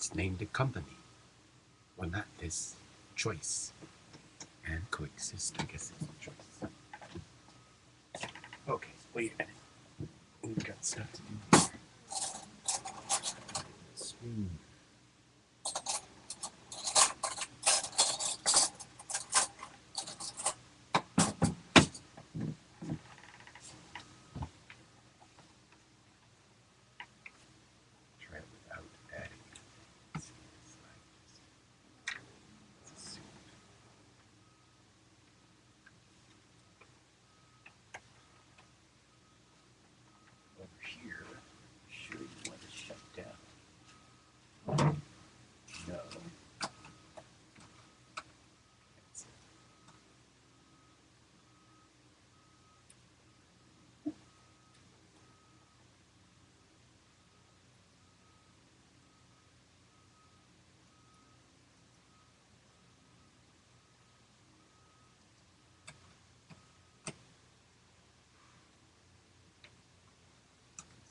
It's named a company. Well, not this, choice. And coexist, I guess, is a choice. Okay, wait a minute. We've got stuff to do here. Screen. Try it without adding. Let's see this slide. Let's assume. Over here, sure you want to shut down. No. That's it.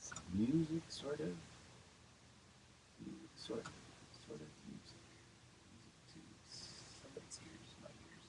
Some music, sort of. Music, sort of. Sort of music. Music to somebody's ears, my ears.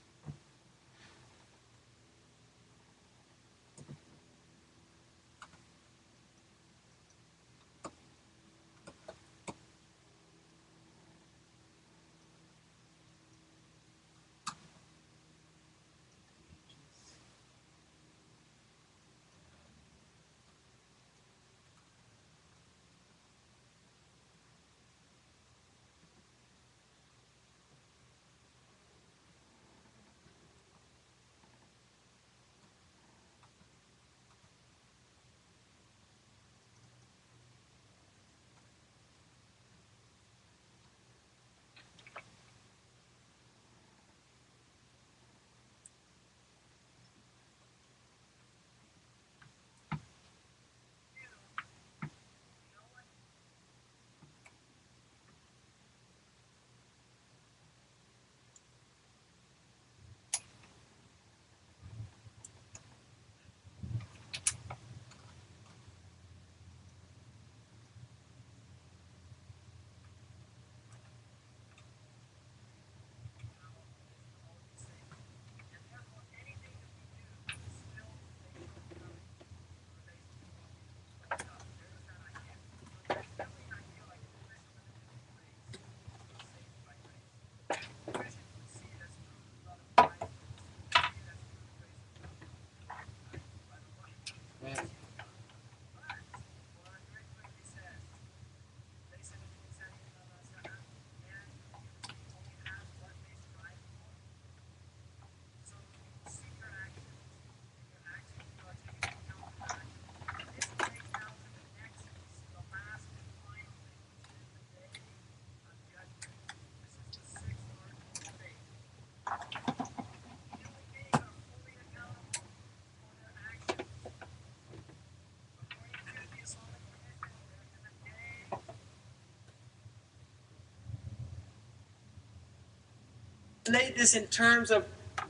Relate this in terms of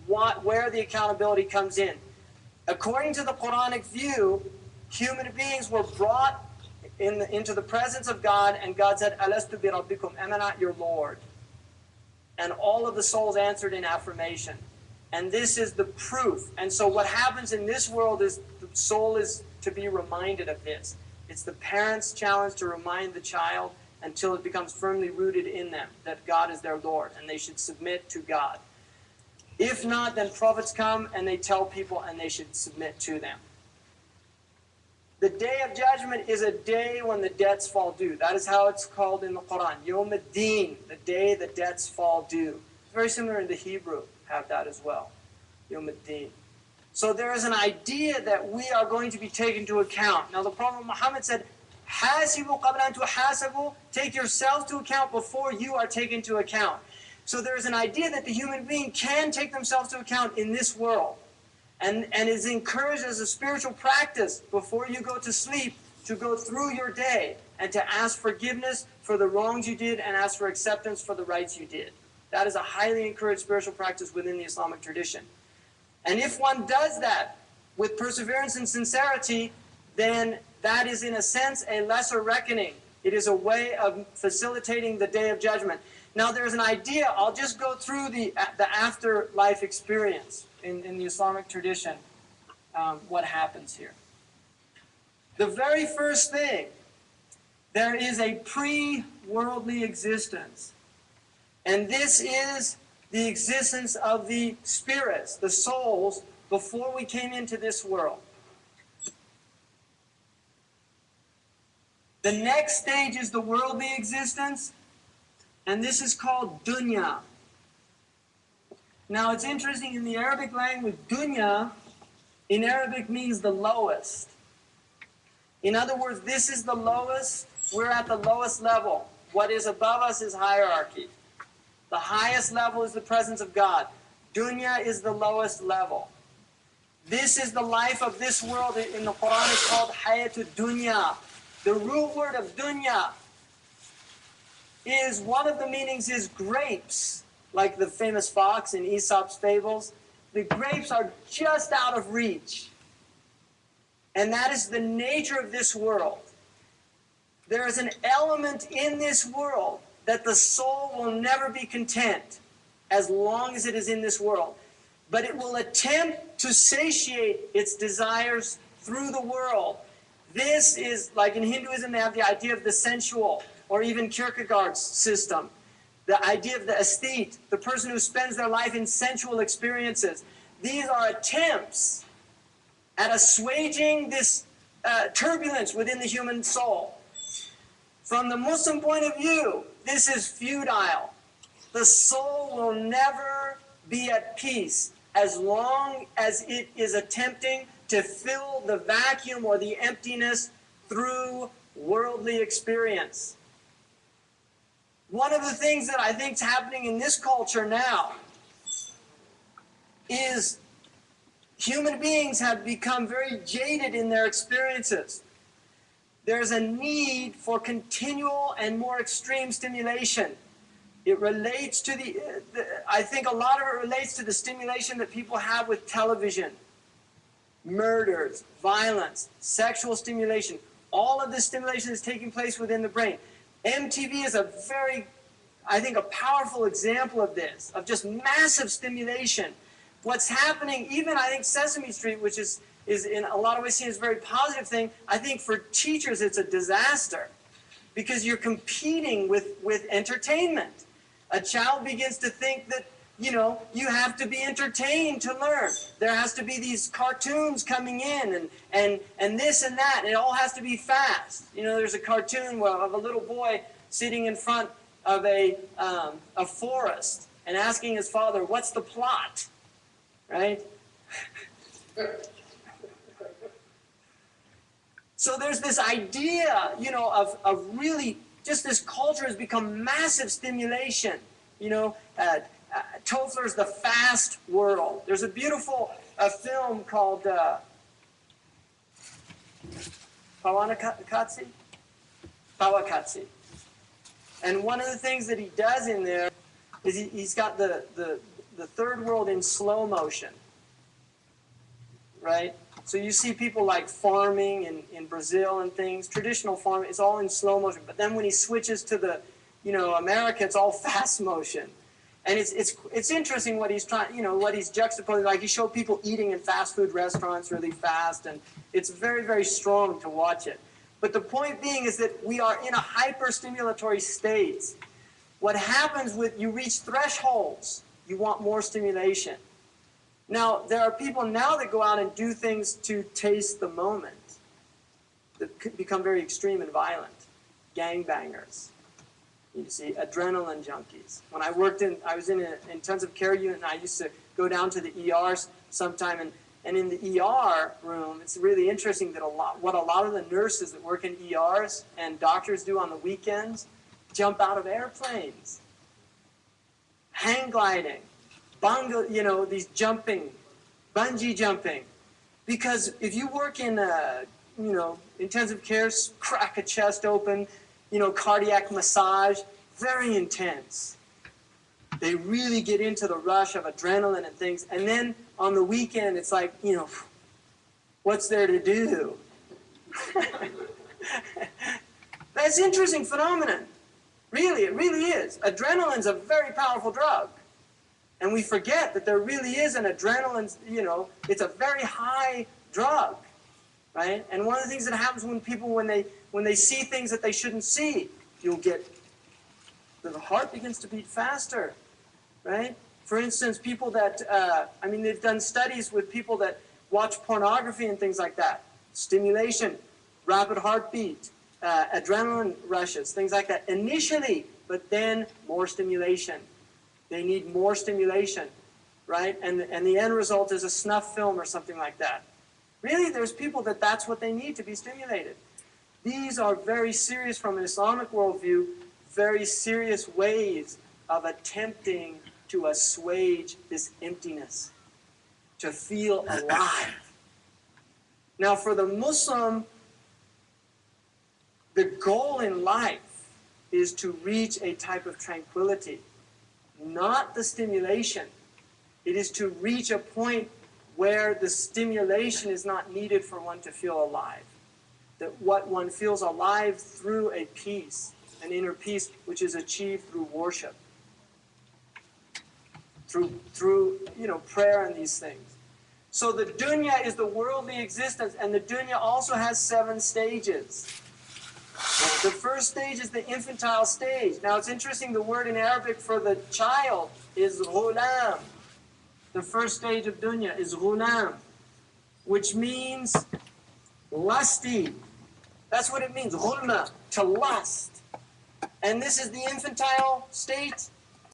where the accountability comes in. According to the Quranic view, human beings were brought into the presence of God, and God said, Alastu bi rabbikum, am I not your Lord? And all of the souls answered in affirmation. And this is the proof. And so what happens in this world is the soul is to be reminded of this. It's the parent's challenge to remind the child until it becomes firmly rooted in them that God is their Lord and they should submit to God. If not, then prophets come and they tell people and they should submit to them. The day of judgment is a day when the debts fall due. That is how it's called in the Quran. Yawm ad-Din, the day the debts fall due. It's very similar in the Hebrew, have that as well. Yawm ad-Din. So there is an idea that we are going to be taken into account. Now the Prophet Muhammad said, Hasibu qabla an tuhasabu, take yourself to account before you are taken to account. So there is an idea that the human being can take themselves to account in this world. And is encouraged as a spiritual practice before you go to sleep to go through your day and to ask forgiveness for the wrongs you did and ask for acceptance for the rights you did. That is a highly encouraged spiritual practice within the Islamic tradition. And if one does that with perseverance and sincerity, then that is in a sense a lesser reckoning. It is a way of facilitating the day of judgment. Now there's an idea, I'll just go through the afterlife experience in the Islamic tradition, what happens here. The very first thing, there is a pre-worldly existence. And this is the existence of the spirits, the souls, before we came into this world. The next stage is the worldly existence, and this is called dunya. Now it's interesting, in the Arabic language, dunya in Arabic means the lowest. In other words, this is the lowest, we're at the lowest level. What is above us is hierarchy. The highest level is the presence of God. Dunya is the lowest level. This is the life of this world. In the Quran it's called hayatud dunya. The root word of dunya is, one of the meanings is grapes, like the famous fox in Aesop's fables. The grapes are just out of reach. And that is the nature of this world. There is an element in this world that the soul will never be content as long as it is in this world. But it will attempt to satiate its desires through the world. This is, like in Hinduism, they have the idea of the sensual, or even Kierkegaard's system. The idea of the aesthete, the person who spends their life in sensual experiences. These are attempts at assuaging this turbulence within the human soul. From the Muslim point of view, this is futile. The soul will never be at peace as long as it is attempting to fill the vacuum or the emptiness through worldly experience. One of the things that I think is happening in this culture now is human beings have become very jaded in their experiences. There's a need for continual and more extreme stimulation. It relates to I think a lot of it relates to the stimulation that people have with television. Murders, violence, sexual stimulation. All of this stimulation is taking place within the brain. MTV is a very, I think, a powerful example of this, of just massive stimulation. What's happening, even I think Sesame Street, which is in a lot of ways seen as a very positive thing, I think for teachers it's a disaster because you're competing with entertainment. A child begins to think that, you know, you have to be entertained to learn. There has to be these cartoons coming in and this and that, and it all has to be fast. You know, there's a cartoon of a little boy sitting in front of a forest and asking his father, "What's the plot?" Right? So there's this idea, you know, of really just this culture has become massive stimulation. You know, Toffler's The Fast World. There's a beautiful film called Pawakatsi. And one of the things that he does in there is he's got the third world in slow motion, right? So you see people like farming in Brazil and things, traditional farming, it's all in slow motion. But then when he switches to the, you know, America, it's all fast motion. And it's interesting what he's trying, you know, what he's juxtaposing. Like he showed people eating in fast food restaurants really fast, and it's very, very strong to watch it. But the point being is that we are in a hyper-stimulatory state. What happens with, you reach thresholds, you want more stimulation. Now, there are people now that go out and do things to taste the moment that could become very extreme and violent. Gangbangers. You see, adrenaline junkies. When I worked I was in an intensive care unit, and I used to go down to the ERs sometime, and in the ER room, it's really interesting that what a lot of the nurses that work in ERs and doctors do on the weekends, jump out of airplanes, hang gliding, you know, these jumping, bungee jumping. Because if you work in, you know, intensive care, crack a chest open, you know, cardiac massage, very intense. They really get into the rush of adrenaline and things. And then on the weekend, it's like, you know, what's there to do? They It's an interesting phenomenon. Really, it really is. Adrenaline's a very powerful drug. And we forget that there really is an adrenaline, it's a very high drug, right? And one of the things that happens when people, when they see things that they shouldn't see, the heart begins to beat faster, right? For instance, people that, they've done studies with people that watch pornography and things like that. Stimulation, rapid heartbeat, adrenaline rushes, things like that initially, but then more stimulation. They need more stimulation, right? And the end result is a snuff film or something like that. Really, there's people that's what they need to be stimulated. These are very serious, from an Islamic worldview, very serious ways of attempting to assuage this emptiness, to feel alive. Now, for the Muslim, the goal in life is to reach a type of tranquility, not the stimulation. It is to reach a point where the stimulation is not needed for one to feel alive. That what one feels alive through a peace, an inner peace, which is achieved through worship, through prayer and these things. So the dunya is the worldly existence, and the dunya also has 7 stages. The first stage is the infantile stage. Now it's interesting, the word in Arabic for the child is ghulam. The first stage of dunya is ghulam, which means lusty. That's what it means, ghulma, to lust. And this is the infantile state.